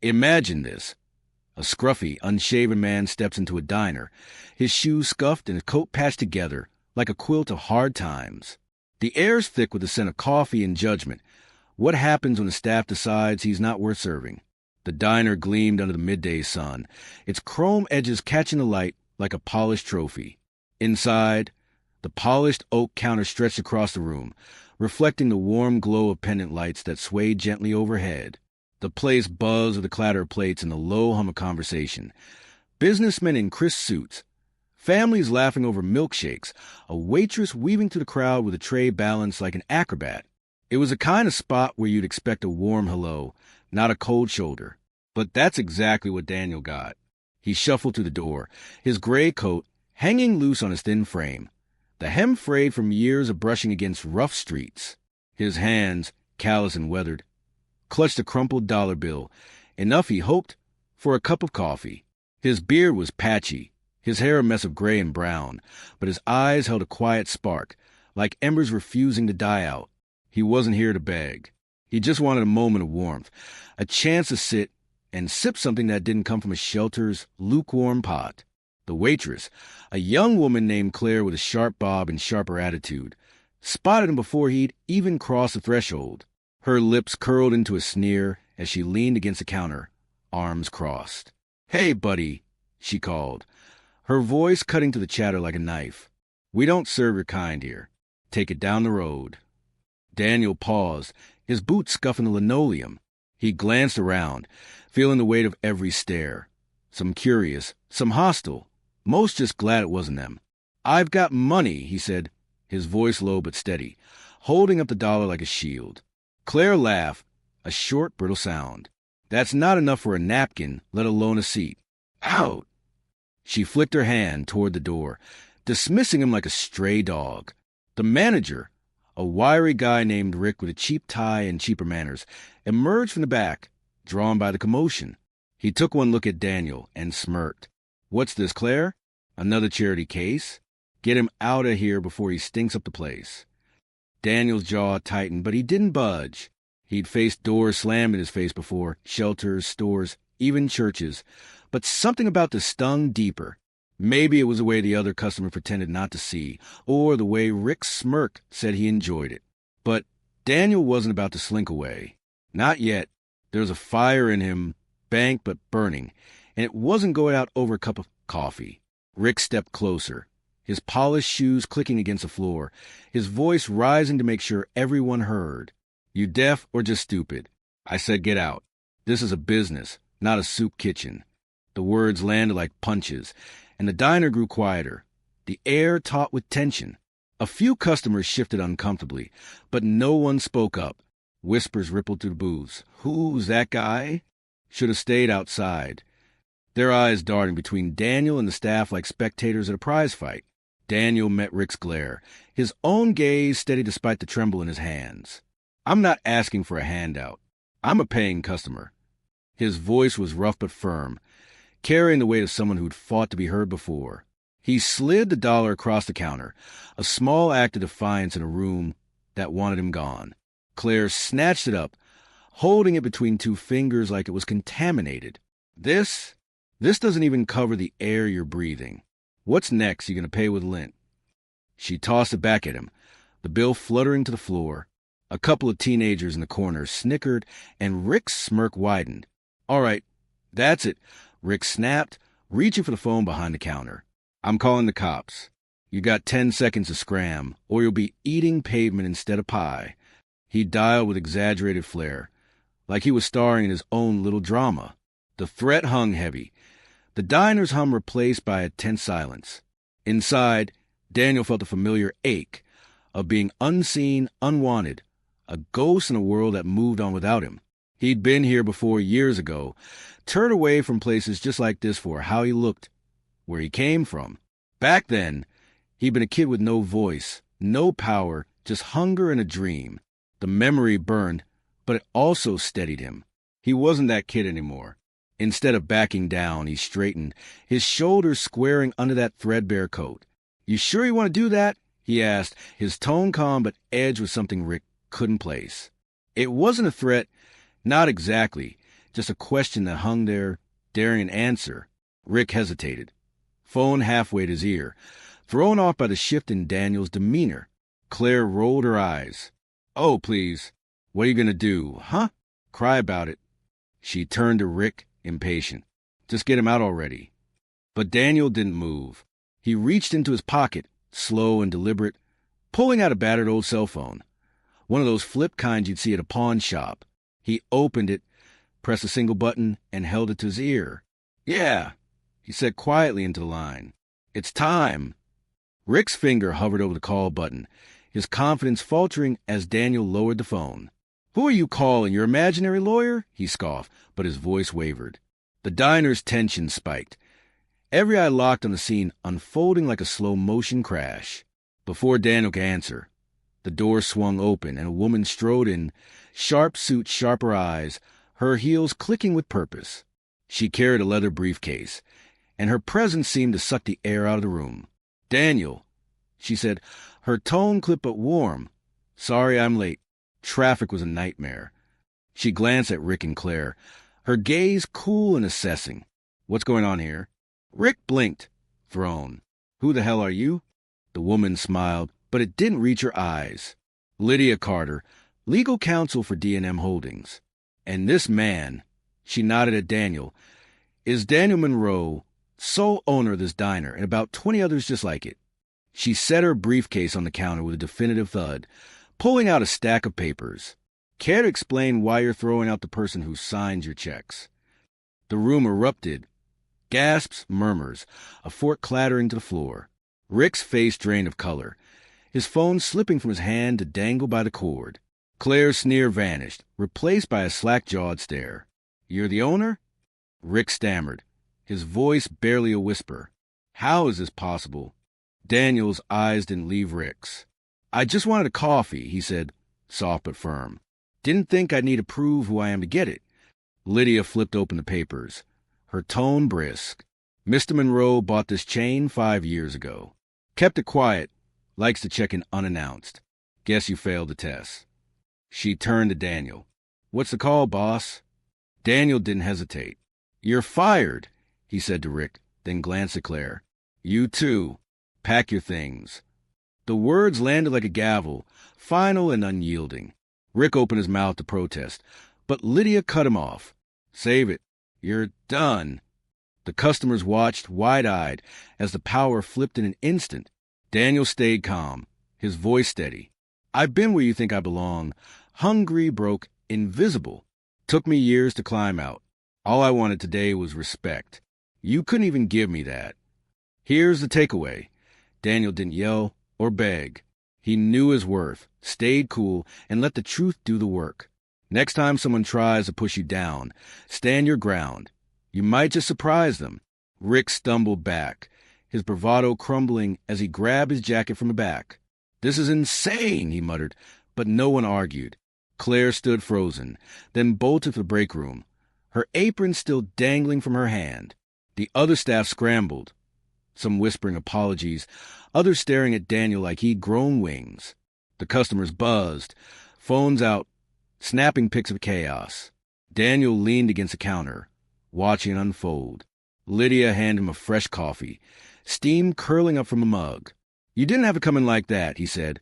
Imagine this. A scruffy, unshaven man steps into a diner, his shoes scuffed and his coat patched together like a quilt of hard times. The air's thick with the scent of coffee and judgment. What happens when the staff decides he's not worth serving? The diner gleamed under the midday sun, its chrome edges catching the light like a polished trophy. Inside, the polished oak counter stretched across the room, reflecting the warm glow of pendant lights that swayed gently overhead. The place buzzed with the clatter of plates and the low hum of conversation. Businessmen in crisp suits, families laughing over milkshakes, a waitress weaving through the crowd with a tray balanced like an acrobat. It was the kind of spot where you'd expect a warm hello, not a cold shoulder. But that's exactly what Daniel got. He shuffled to the door, his gray coat hanging loose on his thin frame, the hem frayed from years of brushing against rough streets. His hands, callous and weathered, clutched a crumpled dollar bill, enough, he hoped, for a cup of coffee. His beard was patchy, his hair a mess of gray and brown, but his eyes held a quiet spark, like embers refusing to die out. He wasn't here to beg. He just wanted a moment of warmth, a chance to sit and sip something that didn't come from a shelter's lukewarm pot. The waitress, a young woman named Claire with a sharp bob and sharper attitude, spotted him before he'd even crossed the threshold. Her lips curled into a sneer as she leaned against the counter, arms crossed. "Hey, buddy," she called, her voice cutting through the chatter like a knife. "We don't serve your kind here. Take it down the road." Daniel paused, his boots scuffing the linoleum. He glanced around, feeling the weight of every stare. Some curious, some hostile, most just glad it wasn't them. "I've got money," he said, his voice low but steady, holding up the dollar like a shield. Claire laughed, a short, brittle sound. "That's not enough for a napkin, let alone a seat." "Out!" She flicked her hand toward the door, dismissing him like a stray dog. The manager, a wiry guy named Rick with a cheap tie and cheaper manners, emerged from the back, drawn by the commotion. He took one look at Daniel and smirked. "What's this, Claire? Another charity case? Get him out of here before he stinks up the place." Daniel's jaw tightened, but he didn't budge. He'd faced doors slammed in his face before, shelters, stores, even churches, but something about this stung deeper. Maybe it was the way the other customer pretended not to see, or the way Rick's smirk said he enjoyed it. But Daniel wasn't about to slink away. Not yet. There was a fire in him, banked but burning, and it wasn't going out over a cup of coffee. Rick stepped closer, his polished shoes clicking against the floor, his voice rising to make sure everyone heard. "You deaf or just stupid? I said get out. This is a business, not a soup kitchen." The words landed like punches, and the diner grew quieter, the air taut with tension. A few customers shifted uncomfortably, but no one spoke up. Whispers rippled through the booths. "Who's that guy?" Should have stayed outside. Their eyes darting between Daniel and the staff like spectators at a prize fight. Daniel met Rick's glare, his own gaze steady despite the tremble in his hands. "I'm not asking for a handout. I'm a paying customer." His voice was rough but firm, carrying the weight of someone who'd fought to be heard before. He slid the dollar across the counter, a small act of defiance in a room that wanted him gone. Claire snatched it up, holding it between two fingers like it was contaminated. This doesn't even cover the air you're breathing. What's next? You gonna pay with lint?" She tossed it back at him, the bill fluttering to the floor. A couple of teenagers in the corner snickered, and Rick's smirk widened. "All right, that's it," Rick snapped, reaching for the phone behind the counter. "I'm calling the cops. You got 10 seconds to scram, or you'll be eating pavement instead of pie." He dialed with exaggerated flair, like he was starring in his own little drama. The threat hung heavy, the diner's hum replaced by a tense silence. Inside, Daniel felt the familiar ache of being unseen, unwanted, a ghost in a world that moved on without him. He'd been here before years ago, turned away from places just like this for how he looked, where he came from. Back then, he'd been a kid with no voice, no power, just hunger and a dream. The memory burned, but it also steadied him. He wasn't that kid anymore. Instead of backing down, he straightened, his shoulders squaring under that threadbare coat. "You sure you want to do that?" he asked, his tone calm but edged with something Rick couldn't place. It wasn't a threat, not exactly, just a question that hung there, daring an answer. Rick hesitated, phone halfway at his ear, thrown off by the shift in Daniel's demeanor. Claire rolled her eyes. "Oh, please. What are you going to do, huh? Cry about it." She turned to Rick, impatient. "Just get him out already." But Daniel didn't move. He reached into his pocket, slow and deliberate, pulling out a battered old cell phone. One of those flip kinds you'd see at a pawn shop. He opened it, pressed a single button, and held it to his ear. "Yeah," he said quietly into the line. "It's time." Rick's finger hovered over the call button, his confidence faltering as Daniel lowered the phone. "Who are you calling, your imaginary lawyer?" he scoffed, but his voice wavered. The diner's tension spiked. Every eye locked on the scene unfolding like a slow-motion crash. Before Daniel could answer, the door swung open and a woman strode in, sharp suit, sharper eyes, her heels clicking with purpose. She carried a leather briefcase, and her presence seemed to suck the air out of the room. "Daniel," she said, her tone clipped but warm. "Sorry I'm late. Traffic was a nightmare." She glanced at Rick and Claire, her gaze cool and assessing. "What's going on here?" Rick blinked, thrown. "Who the hell are you?" The woman smiled, but it didn't reach her eyes. "Lydia Carter, legal counsel for D&M Holdings. And this man," she nodded at Daniel, "is Daniel Monroe, sole owner of this diner, and about 20 others just like it." She set her briefcase on the counter with a definitive thud, pulling out a stack of papers. "Care to explain why you're throwing out the person who signs your checks?" The room erupted. Gasps, murmurs, a fork clattering to the floor. Rick's face drained of color, his phone slipping from his hand to dangle by the cord. Claire's sneer vanished, replaced by a slack-jawed stare. "You're the owner?" Rick stammered, his voice barely a whisper. "How is this possible?" Daniel's eyes didn't leave Rick's. "I just wanted a coffee," he said, soft but firm. "Didn't think I'd need to prove who I am to get it." Lydia flipped open the papers, her tone brisk. "Mr. Monroe bought this chain 5 years ago. Kept it quiet, likes to check in unannounced. Guess you failed the test." She turned to Daniel. "What's the call, boss?" Daniel didn't hesitate. "You're fired," he said to Rick, then glanced at Claire. "You too. Pack your things." The words landed like a gavel, final and unyielding. Rick opened his mouth to protest, but Lydia cut him off. "Save it. You're done." The customers watched, wide-eyed, as the power flipped in an instant. Daniel stayed calm, his voice steady. "I've been where you think I belong. Hungry, broke, invisible. Took me years to climb out. All I wanted today was respect. You couldn't even give me that. Here's the takeaway." Daniel didn't yell or beg. He knew his worth, stayed cool, and let the truth do the work. Next time someone tries to push you down, stand your ground. You might just surprise them. Rick stumbled back, his bravado crumbling as he grabbed his jacket from the back. "This is insane," he muttered, but no one argued. Claire stood frozen, then bolted for the break room, her apron still dangling from her hand. The other staff scrambled, some whispering apologies, others staring at Daniel like he'd grown wings. The customers buzzed, phones out, snapping pics of chaos. Daniel leaned against the counter, watching it unfold. Lydia handed him a fresh coffee, steam curling up from a mug. "You didn't have it coming like that," he said,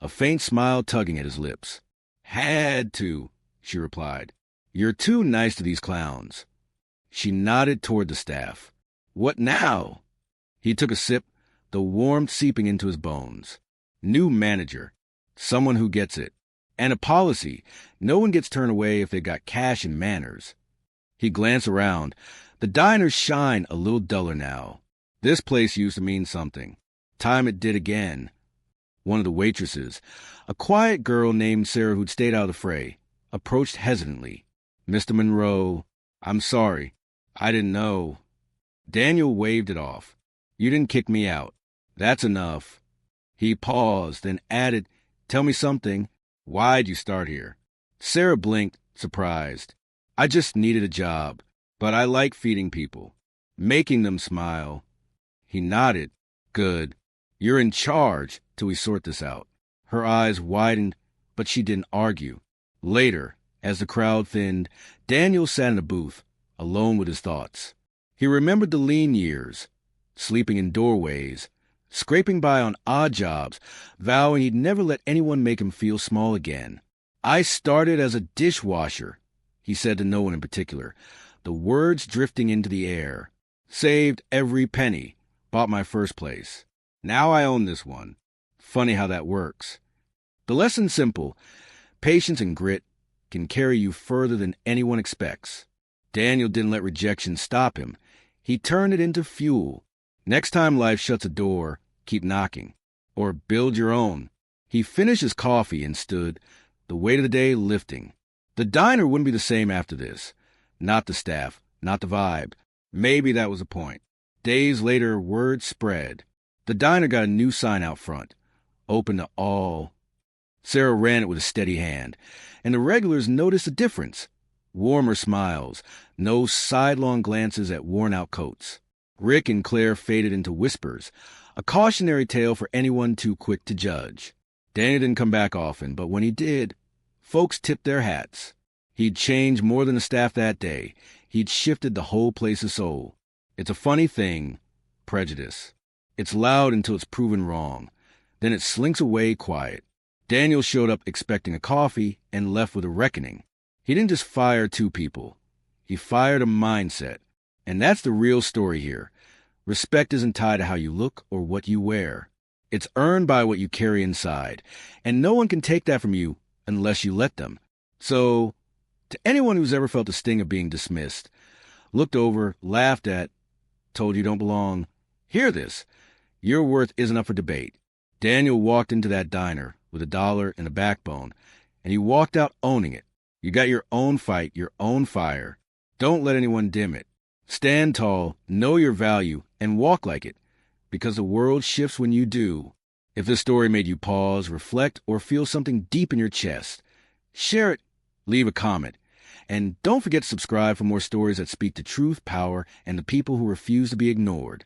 a faint smile tugging at his lips. "Had to," she replied. "You're too nice to these clowns." She nodded toward the staff. "What now?" He took a sip, the warmth seeping into his bones. "New manager. Someone who gets it. And a policy. No one gets turned away if they've got cash and manners." He glanced around. The diners shine a little duller now. This place used to mean something. Time it did again. One of the waitresses, a quiet girl named Sarah who'd stayed out of the fray, approached hesitantly. "Mr. Monroe, I'm sorry. I didn't know." Daniel waved it off. "You didn't kick me out. That's enough." He paused, then added, "Tell me something. Why'd you start here?" Sarah blinked, surprised. "I just needed a job, but I like feeding people, making them smile." He nodded. "Good. You're in charge till we sort this out." Her eyes widened, but she didn't argue. "Later, As the crowd thinned, Daniel sat in a booth, alone with his thoughts. He remembered the lean years, sleeping in doorways, scraping by on odd jobs, vowing he'd never let anyone make him feel small again. "I started as a dishwasher," he said to no one in particular, the words drifting into the air. "Saved every penny, bought my first place. Now I own this one. Funny how that works." The lesson's simple. Patience and grit can carry you further than anyone expects. Daniel didn't let rejection stop him. He turned it into fuel. Next time life shuts a door, keep knocking. Or build your own. He finished his coffee and stood, the weight of the day lifting. The diner wouldn't be the same after this. Not the staff, not the vibe. Maybe that was the point. Days later, word spread. The diner got a new sign out front. Open to all. Sarah ran it with a steady hand, and the regulars noticed a difference. Warmer smiles, no sidelong glances at worn-out coats. Rick and Claire faded into whispers, a cautionary tale for anyone too quick to judge. Danny didn't come back often, but when he did, folks tipped their hats. He'd changed more than the staff that day. He'd shifted the whole place's soul. It's a funny thing, prejudice. It's loud until it's proven wrong. Then it slinks away quiet. Daniel showed up expecting a coffee and left with a reckoning. He didn't just fire two people. He fired a mindset. And that's the real story here. Respect isn't tied to how you look or what you wear. It's earned by what you carry inside. And no one can take that from you unless you let them. So, to anyone who's ever felt the sting of being dismissed, looked over, laughed at, told you don't belong, hear this. Your worth isn't up for debate. Daniel walked into that diner with $1 and a backbone, and he walked out owning it. You got your own fight, your own fire. Don't let anyone dim it. Stand tall, know your value, and walk like it, because the world shifts when you do. If this story made you pause, reflect, or feel something deep in your chest, share it, leave a comment, and don't forget to subscribe for more stories that speak to truth, power, and the people who refuse to be ignored.